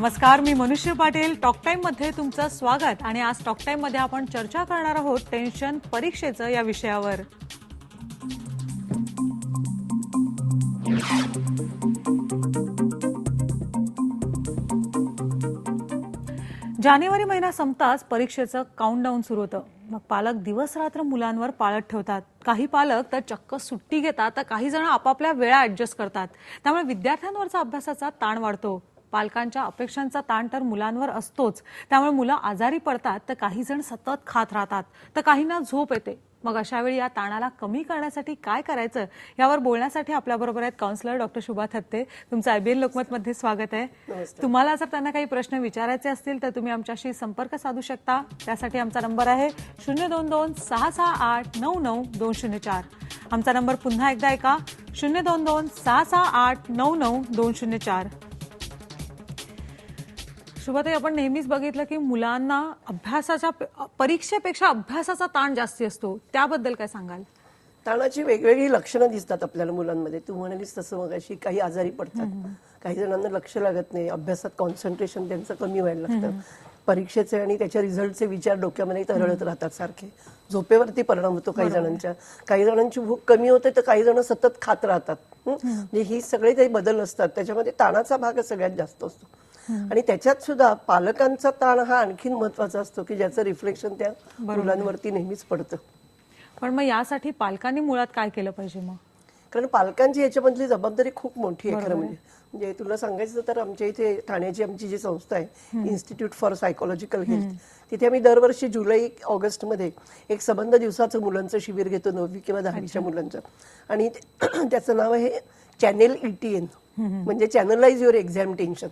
नमस्कार, मी मनुष्य Patil. Talk time मध्ये तुमचं स्वागत. आणि आज टॉक टाइम मध्ये आपण चर्चा करणार आहोत टेन्शन परीक्षेचं या विषयावर. जानेवारी महिना संपताच परीक्षेचं काउंटडाऊन सुरू होतं. मग पालक दिवस रात्र मुलांवर पाळत ठेवतात. काही पालक तर चक्क सुट्टी घेतात, तर काही जण आपापल्या वेळा ऍडजस्ट करतात. त्यामुळे विद्यार्थ्यांवरचा अभ्यासाचा ताण वाढतो. पालकांच्या अपेक्षांचा ताण तर मुलांवर असतोच. त्यामुळे मुलं आजारी पडतात, तर काही जण सतत खात राहतात, तर काहींना झोप येते. मग अशा वेळी या ताणाला कमी करण्यासाठी काय करायचं यावर बोलण्यासाठी आपल्याबरोबर आहेत काउन्सिलर डॉक्टर शुभा थत्ते. तुमचं IBN लोकमत मध्ये स्वागत आहे. तुम्हाला जर त्यांना काही प्रश्न विचारायचे असतील तर तुम्ही आमच्याशी संपर्क साधू शकता. त्यासाठी आमचा नंबर आहे 022-668-99204. आमचा नंबर पुन्हा एकदा ऐका, 022-668-99204. शुभाताई, आपण नेहमीच बघितलं की मुलांना अभ्यासाच्या परीक्षेपेक्षा अभ्यासाचा ताण जास्ती असतो. त्याबद्दल काय सांगाल? ताणाची वेगवेगळी लक्षणं दिसतात आपल्याला मुलांमध्ये. तू म्हणालीस तसं मगाशी, काही आजारी पडतात, काही जणांना लक्ष लागत नाही, अभ्यासात कॉन्सन्ट्रेशन त्यांचं कमी व्हायला लागतं, परीक्षेचे आणि त्याच्या रिझल्टचे विचार डोक्यामध्ये तरळत राहतात सारखे, झोपेवरती परिणाम होतो काही जणांच्या, काही जणांची भूक कमी होते तर काही जण सतत खात राहतात. म्हणजे ही सगळे काही बदल असतात, त्याच्यामध्ये ताणाचा भाग सगळ्यात जास्त असतो. आणि त्याच्यात सुद्धा पालकांचा ताण हा आणखीन महत्वाचा असतो की ज्याचं रिफ्लेक्शन त्या मुलांवरती नेहमीच पडतं. पण मग यासाठी पालकांनी मुळात काय केलं पाहिजे? मग कारण पालकांची याच्यामधली जबाबदारी खूप मोठी आहे खरं म्हणजे तुला सांगायचं तर आमच्या इथे ठाण्याची आमची जी संस्था आहे, इन्स्टिट्यूट फॉर सायकोलॉजिकल हेल्थ, तिथे आम्ही दरवर्षी जुलै ऑगस्ट मध्ये एक संबंध दिवसाचं मुलांचं शिबिर घेतो, 9वी किंवा 10वीच्या मुलांचं. आणि त्याचं नाव आहे चॅनेल ETN, म्हणजे चॅनलाइज युअर एक्झाम टेन्शन.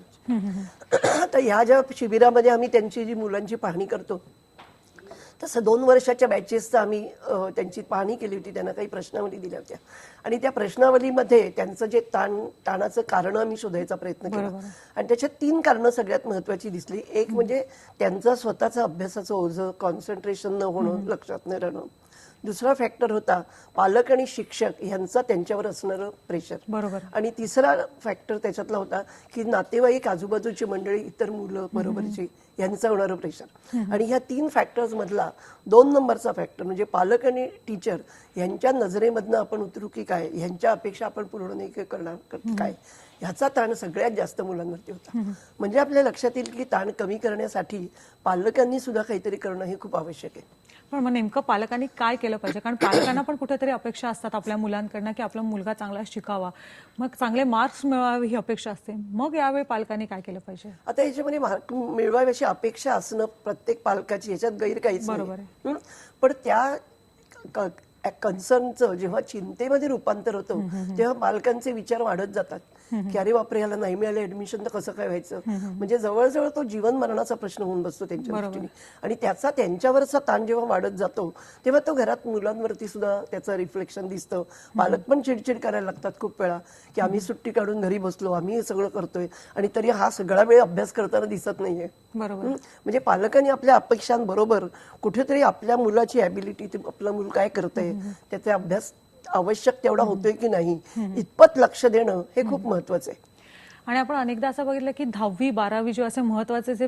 तर ह्या ज्या शिबिरामध्ये आम्ही त्यांची जी मुलांची पाहणी करतो, तसं 2 वर्षाच्या बॅचेसचं आम्ही त्यांची पाहणी केली होती. त्यांना काही प्रश्नावली दिल्या होत्या आणि त्या प्रश्नावलीमध्ये त्यांचं जे ताणाचं कारण आम्ही शोधायचा प्रयत्न केला. आणि त्याच्यात 3 कारणं सगळ्यात महत्वाची दिसली. एक म्हणजे त्यांचं स्वतःचं अभ्यासाचं ओझं, कॉन्सन्ट्रेशन न होणं, लक्षात न राहणं. दुसरा फॅक्टर होता पालक आणि शिक्षक यांचा त्यांच्यावर असणारं प्रेशर. बरोबर. आणि तिसरा फॅक्टर त्याच्यातला होता की नातेवाईक, आजूबाजूची मंडळी, इतर मुलं बरोबरची, यांचं होणारं प्रेशर. आणि ह्या 3 फॅक्टर्स मधला 2 नंबरचा फॅक्टर म्हणजे पालक आणि टीचर यांच्या नजरेमधनं आपण उतरू की काय, यांच्या अपेक्षा आपण पूर्ण नाही करणार काय, ह्याचा ताण सगळ्यात जास्त मुलांवरती होता. म्हणजे आपल्या लक्षात येईल की ताण कमी करण्यासाठी पालकांनी सुद्धा काहीतरी करणं हे खूप आवश्यक आहे. पण मग नेमकं पालकांनी काय केलं पाहिजे? कारण पालकांना पण कुठेतरी अपेक्षा असतात आपल्या मुलांकडनं की आपला मुलगा चांगला शिकावा, मग चांगले मार्क्स मिळवावे ही अपेक्षा असते. मग यावेळी पालकांनी काय केलं पाहिजे? आता याच्यामध्ये मार्क मिळवावी अशी अपेक्षा असणं प्रत्येक पालकाची, याच्यात गैर काहीच नाही. पण त्या कन्सर्नचं जेव्हा चिंतेमध्ये रूपांतर होतं तेव्हा पालकांचे विचार वाढत जातात की अरे बापरे, याला नाही मिळालं ऍडमिशन तर कसं काय व्हायचं. म्हणजे जवळजवळ तो जीवन मरणाचा प्रश्न होऊन बसतो त्यांच्या दृष्टीने. आणि त्याचा त्यांच्यावरचा ताण जेव्हा वाढत जातो तेव्हा तो घरात मुलांवरती सुद्धा त्याचं रिफ्लेक्शन दिसतं. पालक पण चिडचिड करायला लागतात खूप वेळा की आम्ही सुट्टी काढून घरी बसलो, आम्ही हे सगळं करतोय आणि तरी हा सगळा वेळ अभ्यास करताना दिसत नाहीये. बरोबर. म्हणजे पालकांनी आपल्या अपेक्षांबरोबर कुठेतरी आपल्या मुलाची ॲबिलिटी, आपलं मूल काय करतंय, त्याचा अभ्यास आवश्यक तेवढा होतोय की नाही, इतपत लक्ष देणं हे खूप महत्वाचं आहे. आणि आपण अनेकदा असं बघितलं की 10वी 12वी जे असे महत्वाचे जे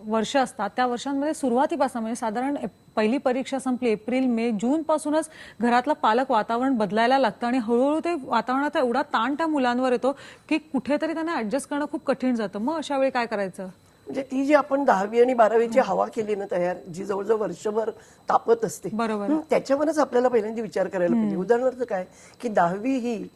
वर्ष असतात त्या वर्षांमध्ये सुरुवातीपासून म्हणजे साधारण पहिली परीक्षा संपली एप्रिल मे जून पासूनच घरातलं पालक वातावरण बदलायला लागतं आणि हळूहळू ते वातावरणाचा एवढा ताण त्या मुलांवर येतो की कुठेतरी त्यांना ऍडजस्ट करणं खूप कठीण जातं. मग अशा वेळी काय करायचं? म्हणजे ती जी आपण 10वी आणि 12वीची हवा केली ना तयार, जी जवळजवळ वर्षभर तापत असते, बरोबर, त्याच्यावरच आपल्याला पहिल्यांदा विचार करायला पाहिजे. उदाहरणार्थ काय की 10वी ही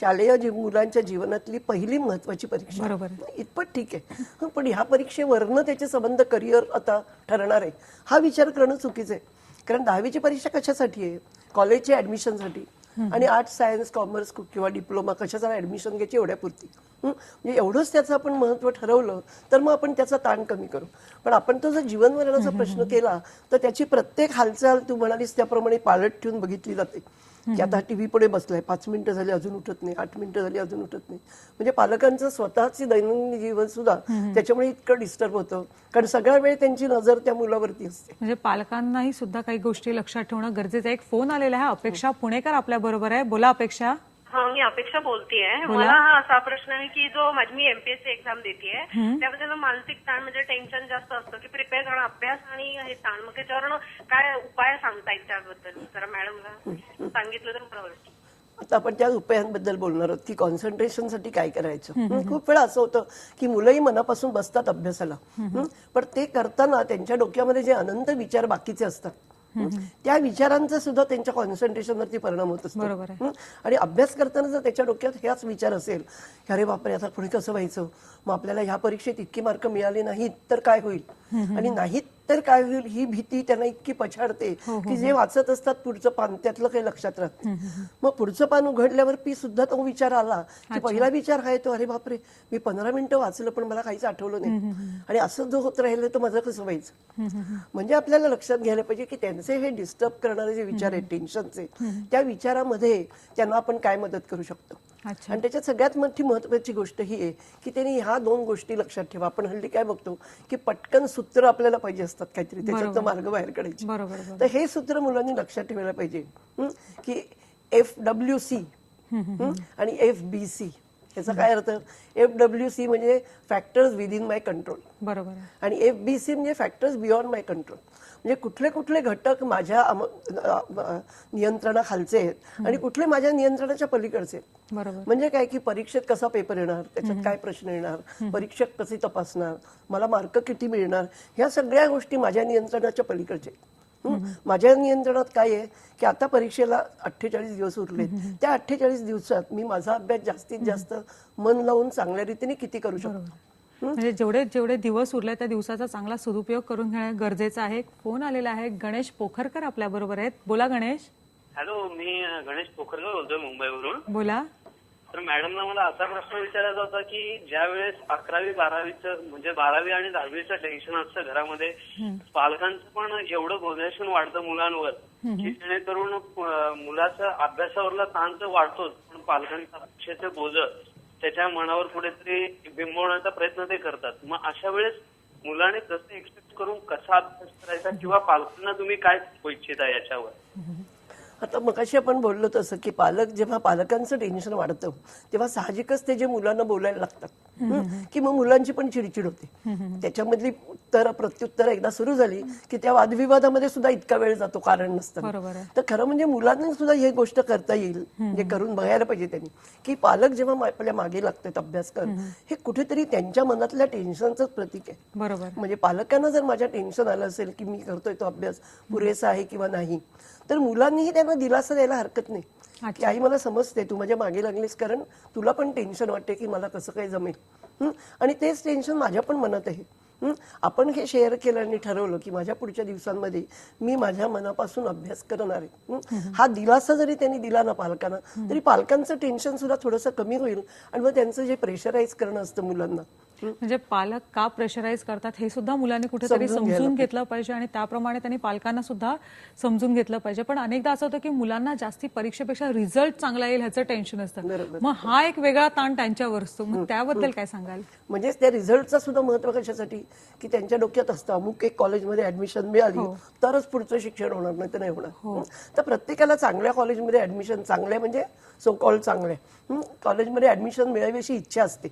शालेय मुलांच्या जीवनातली पहिली महत्वाची परीक्षा. बरोबर, इतपत ठीक आहे. पण ह्या परीक्षेवरनं त्याचे संबंध करिअर आता ठरणार आहे हा विचार करणं चुकीचं आहे. कारण 10वीची परीक्षा कशासाठी आहे? कॉलेजच्या ऍडमिशनसाठी. आणि आर्ट्स, सायन्स, कॉमर्स किंवा डिप्लोमा कशाचा ऍडमिशन घ्यायची एवढ्यापुरती. म्हणजे एवढंच त्याचं आपण महत्व ठरवलं तर मग आपण त्याचा ताण कमी करू. पण आपण तो जर जीवन मरणाचा प्रश्न केला तर त्याची प्रत्येक हालचाल तू म्हणालीस त्याप्रमाणे पाळत ठेवून बघितली जाते की आता टीव्ही पुढे बसलाय, 5 मिनिटं झाली अजून उठत नाही, 8 मिनिटं झाली अजून उठत नाही. म्हणजे पालकांचं स्वतःची दैनंदिन जीवन सुद्धा त्याच्यामुळे इतकं डिस्टर्ब होतं, कारण सगळ्या वेळ त्यांची नजर त्या मुलावरती असते. म्हणजे पालकांनाही सुद्धा काही गोष्टी लक्षात ठेवणं गरजेचं आहे. एक फोन आलेला आहे, अपेक्षा पुणेकर आपल्या बरोबर आहे. बोला अपेक्षा. हा, मी अपेक्षा बोलतेय. बोला. मला हा असा प्रश्न आहे की मी एमपीएससी एक्झाम देतेय, त्यामध्ये ना मानसिक ताण म्हणजे टेन्शन जास्त असतं की प्रिपेअर करणं, अभ्यास आणि हे ताण. मग त्याच्यावर काय उपाय सांगता येईल त्याबद्दल जरा मॅडमला सांगितलं तर बरं होईल. आता आपण त्या उपायांबद्दल बोलणार आहोत की कॉन्सन्ट्रेशनसाठी काय करायचं. खूप वेळा असं होतं की मुलंही मनापासून बसतात अभ्यासाला, पण ते करताना त्यांच्या डोक्यामध्ये जे अनंत विचार बाकीचे असतात त्या विचारांचा सुद्धा त्यांच्या कॉन्सन्ट्रेशनवरती परिणाम होत बरोबर असतो. आणि अभ्यास करताना जर त्याच्या डोक्यात ह्याच विचार असेल की अरे बापरे आता पुढे कसं व्हायचं, मग आपल्याला ह्या परीक्षेत इतकी मार्क मिळाले नाहीत तर काय होईल आणि नाहीत तर काय होईल ही भीती त्यांना इतकी पछाडते की जे वाचत असतात पुढचं पान त्यातलं काही लक्षात राहत. मग पुढचं पान उघडल्यावर सुद्धा तो विचार आला की पहिला विचार आहे तो अरे बापरे मी 15 मिनिटं वाचलं पण मला काहीच आठवलं नाही आणि असं जो होत राहिलं तर माझं कसं व्हायचं. म्हणजे आपल्याला लक्षात घ्यायला पाहिजे की त्यांचे हे डिस्टर्ब करणारे जे विचार आहेत टेन्शनचे, त्या विचारामध्ये त्यांना आपण काय मदत करू शकतो. आणि त्याच्यात सगळ्यात मोठी महत्वाची गोष्ट ही आहे की त्यांनी ह्या 2 गोष्टी लक्षात ठेवा. आपण हल्ली काय बघतो की पटकन सूत्र आपल्याला पाहिजे असतात काहीतरी त्याच्यात मार्ग बाहेर काढायचे. तर हे सूत्र मुलांनी लक्षात ठेवायला पाहिजे की FWC आणि FBC. याचा काय अर्थ, FWC म्हणजे फॅक्टर्स विदिन माय कंट्रोल, बरोबर, आणि FBC म्हणजे फॅक्टर्स बियॉन्ड माय कंट्रोल. म्हणजे कुठले कुठले घटक माझ्या नियंत्रणाखालचे आहेत आणि कुठले माझ्या नियंत्रणाच्या पलीकडचे आहेत. बरोबर. म्हणजे काय की परीक्षेत कसा पेपर येणार, त्याच्यात काय प्रश्न येणार, परीक्षक कसे तपासणार, मला मार्क किती मिळणार, ह्या सगळ्या गोष्टी माझ्या नियंत्रणाच्या पलीकडचे. माझ्या नियंत्रणात काय आहे की आता परीक्षेला 48 दिवस उरलेत, त्या 48 दिवसात मी माझा अभ्यास जास्तीत जास्त मन लावून चांगल्या रीतीने किती करू शकतो. म्हणजे जेवढे जेवढे दिवस उरले त्या दिवसाचा चांगला सदुपयोग करून घेणं गरजेचं आहे. फोन आलेला आहे, गणेश पोखरकर आपल्या बरोबर आहेत. बोला गणेश. हॅलो, मी गणेश पोखरकर बोलतोय मुंबईवरून. बोला. तर मॅडमला मला असा प्रश्न विचारायचा होता की ज्या वेळेस 11वी 12वीचं म्हणजे 12वी आणि 10वीचं टेन्शन असतं घरामध्ये, पालकांचं पण एवढं बोझेशन वाढतं मुलांवर की जेणेकरून मुलाचा अभ्यासावरला ताण तर वाढतोच, पण पालकांचं अपेक्षेचं बोझ त्याच्या मनावर कुठेतरी बिंबवण्याचा प्रयत्न ते करतात. मग अशा वेळेस मुलाने कसं एक्सपेक्ट करून कसा अभ्यास करायचा किंवा पालकांना तुम्ही काय सांगू इच्छिता याच्यावर? आता मगाशी आपण बोललो तसं की पालक जेव्हा पालकांचं टेन्शन वाढतं तेव्हा साहजिकच ते जे मुलांना बोलायला लागतात की मग मुलांची पण चिडचिड होते. त्याच्यामधली प्रत्युत्तर एकदा सुरू झाली की त्या वादविवादामध्ये सुद्धा इतका वेळ जातो कारण नसतं. तर खरं म्हणजे मुलांना सुद्धा ही गोष्ट करता येईल, म्हणजे करून बघायला पाहिजे त्यांनी की पालक जेव्हा आपल्या मागे लागतात अभ्यास कर, हे कुठेतरी त्यांच्या मनातल्या टेन्शनचं प्रतीक आहे. बरोबर. म्हणजे पालकांना जर माझ्या टेन्शन आलं असेल की मी करतोय तो अभ्यास पुरेसा आहे किंवा नाही, तर मुलांनीही त्यांना दिलासा द्यायला हरकत नाही की आई मला समजते तू माझ्या मागे लागलीस कारण तुला पण टेन्शन वाटते की मला कसं काही जमेल, आणि तेच टेन्शन माझ्या पण मनात आहे. आपण हे शेअर केलं आणि ठरवलं की माझ्या पुढच्या दिवसांमध्ये मी माझ्या मनापासून अभ्यास करणार आहे. हा दिलासा जरी त्यांनी दिला ना पालकांना, तरी पालकांचं टेन्शन सुद्धा थोडंसं कमी होईल आणि मग त्यांचं जे प्रेशराईज करणं असतं मुलांना, म्हणजे पालक का प्रेशराईज करतात हे सुद्धा मुलांनी कुठेतरी समजून घेतलं पाहिजे आणि त्याप्रमाणे त्यांनी पालकांना सुद्धा समजून घेतलं पाहिजे. पण अनेकदा असं होतं की मुलांना जास्ती परीक्षेपेक्षा रिझल्ट चांगला येईल ह्याचं टेन्शन असतं, मग हा एक वेगळा ताण त्यांच्यावर असतो. मग त्याबद्दल काय सांगाल? म्हणजे त्या रिझल्टचा सुद्धा महत्व कशासाठी की त्यांच्या डोक्यात असतं अमुक एक कॉलेजमध्ये ऍडमिशन मिळाली तरच पुढचं शिक्षण होणार, नाही तर नाही होणार. तर प्रत्येकाला चांगल्या कॉलेजमध्ये ऍडमिशन, चांगल्या म्हणजे सो कॉल्ड चांगल्या कॉलेजमध्ये ऍडमिशन मिळावी अशी इच्छा असते,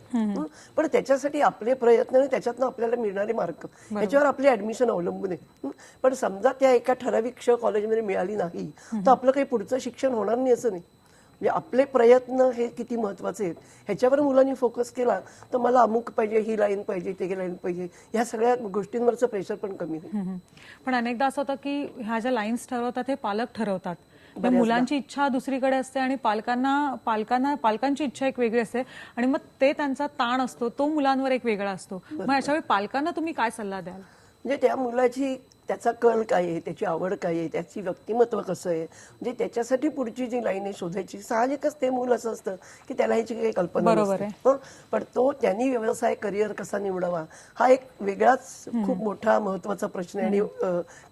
पण त्याच्यासाठी आपले प्रयत्न आणि त्याच्यातनं आपल्याला मिळणारे मार्क याच्यावर आपली ऍडमिशन अवलंबून आहे. पण समजा त्या एका ठराविक कॉलेजमध्ये मिळाली नाही तर आपलं काही पुढचं शिक्षण होणार नाही असं नाही. म्हणजे आपले प्रयत्न हे किती महत्वाचे आहेत ह्याच्यावर मुलांनी फोकस केला तर मला अमुक पाहिजे, ही लाईन पाहिजे, ते लाईन पाहिजे, ह्या सगळ्या गोष्टींवरचं प्रेशर पण कमी होईल. पण अनेकदा असं होतं की ह्या ज्या लाईन्स ठरवतात हे पालक ठरवतात. मुलांची इच्छा दुसरीकडे असते आणि पालकांची इच्छा एक वेगळी असते आणि मग ते त्यांचा ताण असतो तो मुलांवर एक वेगळा असतो. मग अशा वेळी पालकांना तुम्ही काय सल्ला द्याल? म्हणजे त्या मुलाची त्याचा कल काय आहे, त्याची आवड काय आहे, त्याची व्यक्तिमत्व कसं आहे, म्हणजे त्याच्यासाठी पुढची जी लाईन आहे शोधायची. साहजिकच ते मूल असं असतं की त्याला ह्याची काही कल्पना नसते, पण तो त्यांनी व्यवसाय करिअर कसा निवडावा हा एक वेगळाच खूप मोठा महत्वाचा प्रश्न आहे आणि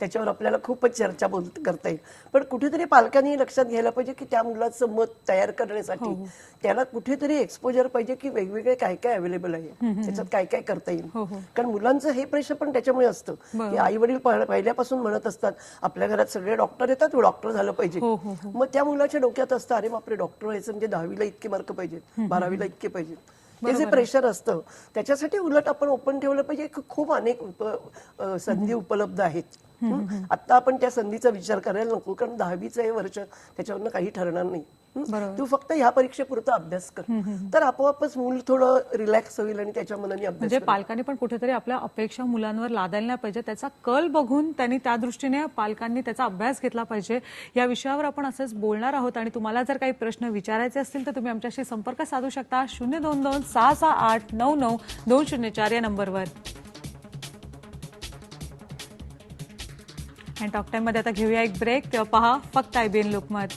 त्याच्यावर आपल्याला खूपच चर्चा करता येईल. पण कुठेतरी पालकांनी लक्षात घ्यायला पाहिजे की त्या मुलाचं मत तयार करण्यासाठी त्याला कुठेतरी एक्सपोजर पाहिजे की वेगवेगळे काय काय अवेलेबल आहे, त्याच्यात काय काय करता येईल. कारण मुलांचं हे प्रेशर पण त्याच्यामुळे असतं की आई वडील पहिल्यापासून म्हणत असतात आपल्या घरात सगळे डॉक्टर येतात, तू डॉक्टर झालं पाहिजे. मग त्या मुलाच्या डोक्यात असतं अरे बापरे डॉक्टर व्हायचं म्हणजे 10वीला इतके मार्क पाहिजेत, 12वीला इतके पाहिजेत. ते जे प्रेशर असतं त्याच्यासाठी उलट आपण ओपन ठेवलं पाहिजे. खूप अनेक संधी उपलब्ध आहेत. आता आपण त्या संधीचा विचार करायला नको, कारण 10वीचं हे वर्ष त्याच्यावरनं काही ठरणार नाही. तू फक्त ह्या परीक्षेपुरता अभ्यास कर, तर आपोआपच मूल थोडं रिलॅक्स होईल आणि त्याच्या मनाने अभ्यास म्हणजे पालकांनी पण कुठेतरी आपल्या अपेक्षा मुलांवर लादायला नाही पाहिजे. त्याचा कल बघून त्यांनी त्या दृष्टीने पालकांनी त्याचा अभ्यास घेतला पाहिजे. या विषयावर आपण असंच बोलणार आहोत आणि तुम्हाला जर काही प्रश्न विचारायचे असतील तर तुम्ही आमच्याशी संपर्क साधू शकता 022-668-99-204 या नंबरवर. आणि टॉक टाइम मध्ये आता घेऊया एक ब्रेक. तेव्हा पहा फक्त IBN लोकमत.